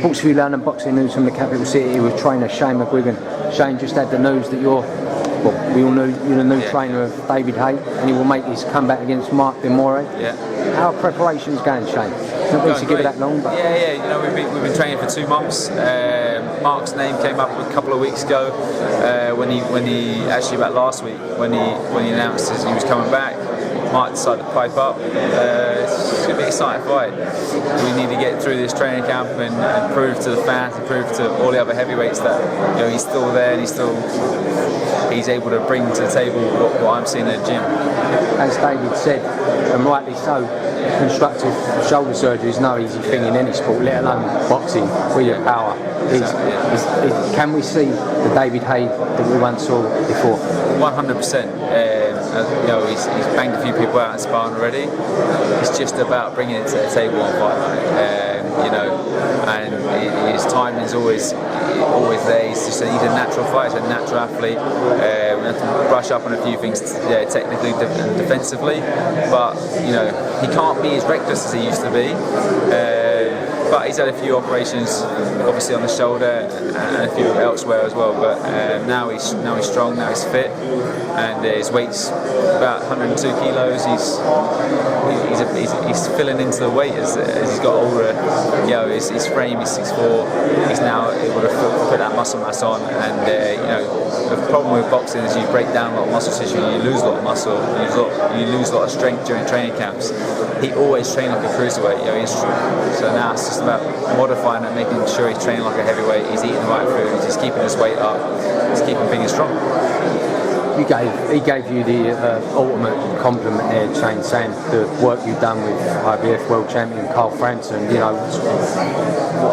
Sports View London boxing news from the capital city with trainer Shane McGuigan. Shane just had the news that we all know you're the new trainer of David Haye, and he will make his comeback against Mark Demore. Yeah. How are preparations going, Shane? Not going to give it that long, but yeah. You know, we've been training for 2 months. Mark's name came up a couple of weeks ago when he actually about last week when he announced he was coming back. Mark decided to pipe up. It's going to be an exciting fight. We need to get through this training camp and prove to the fans and prove to all the other heavyweights that he's still there and he's able to bring to the table what I'm seeing in the gym. As David said, and rightly so, constructive shoulder surgery is no easy thing in any sport, let alone boxing, with your power. Can we see the David Haye that we once saw before? 100%. He's banged a few people out in sparring already. It's just about bringing it to the table on fight night. And his timing's always there. He's a natural fighter, he's a natural athlete. We have to brush up on a few things technically and defensively, but he can't be as reckless as he used to be. But he's had a few operations, obviously on the shoulder and a few elsewhere as well. But now he's strong, now he's fit, and his weight's about 102 kilos. He's filling into the weight as he's got older. His frame, he's 6'4". He's now able to put that muscle mass on, and the problem with boxing is you break down a lot of muscle tissue, you lose a lot of muscle, you lose a lot of strength during training camps. He always trained like a cruiserweight. So now it's just about modifying and making sure he's training like a heavyweight. He's eating the right foods, he's keeping his weight up, he's keeping big and strong. He gave you the ultimate compliment there, Shane, saying the work you've done with IBF world champion Carl Franson,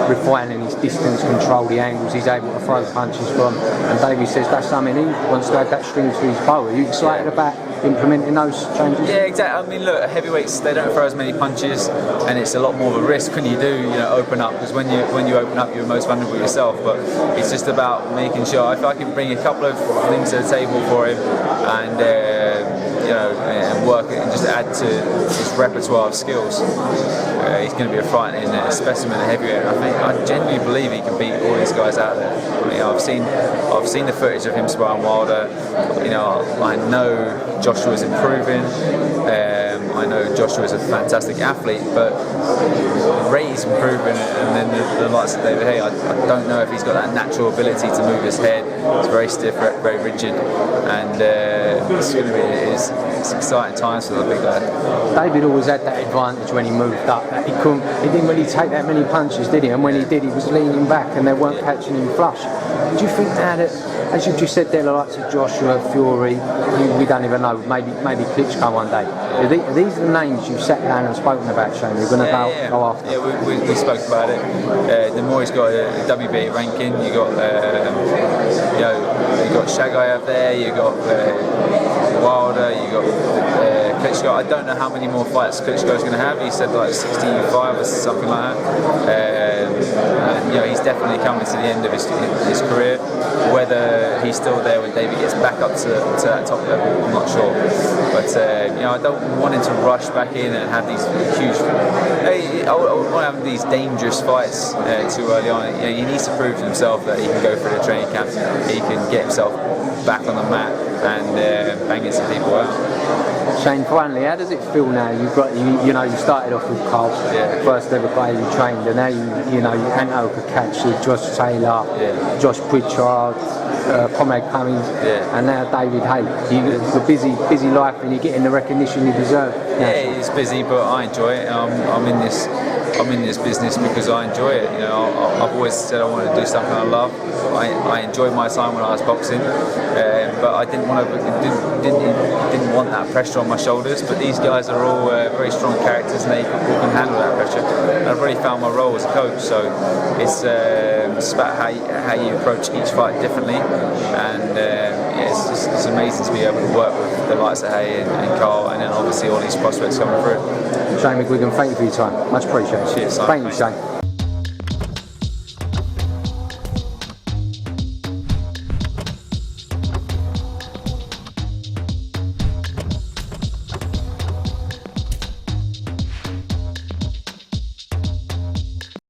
refining his distance control, the angles he's able to throw punches from, and David says that's something he wants to add that string to his bow. Are you excited about implementing those changes? Yeah, exactly. I mean, look, heavyweights, they don't throw as many punches, and it's a lot more of a risk when you do, open up, because when you open up, you're most vulnerable yourself. But it's just about making sure if I can bring a couple of things to the table for him, and and work it and just add to his repertoire of skills, he's going to be a frightening specimen of heavyweight. I genuinely believe he can beat all these guys out there. I've seen the footage of him sparring Wilder. I know Joshua's improving. I know Joshua's a fantastic athlete, but Ray's improving, and then the likes of David Haye, I don't know if he's got that natural ability to move his head. It's very stiff, very rigid, and it's going to be it's exciting times for the big guy. David always had that advantage when he moved up. He didn't really take that many punches, did he? And when he did, he was leaning back, and they weren't catching him flush. Do you think now that, as you just said there, the likes of Joshua, Fury, we don't even know, maybe Klitschko one day. Are these the names you've sat down and spoken about, Shane? You're going to go after? Yeah, we spoke about it. The more he's got a WBA ranking, you got Shagai up there, you got Wilder, you got Klitschko. I don't know how many more fights Klitschko's going to have. He said like 65 or something like that. And he's definitely coming to the end of his career. Whether he's still there when David gets back up to that top level, I'm not sure. But I don't want him to rush back in and have these huge. I want to have these dangerous fights too early on. He needs to prove to himself that he can go through the training camp, he can get himself back on the mat and banging some people out. Shane, finally, how does it feel now? You started off with Carl, first ever guy you trained, and now you Anto Kakatsu, Josh Taylor, Josh Pritchard, Conrad Cummings, and now David Haye. It's a busy life, and you're getting the recognition you deserve. Yeah, it's busy, but I enjoy it. I'm in this business because I enjoy it. I've always said I want to do something I love. I enjoyed my time when I was boxing, but I didn't want that pressure on my shoulders. But these guys are all very strong characters, and they can handle that pressure. And I've really found my role as a coach. So it's about how you approach each fight differently, and it's amazing to be able to work with the likes of Haye and Carl, and then obviously all these prospects coming through. Shane McGuigan, thank you for your time. Much appreciated. Cheers. Thank you, Shane.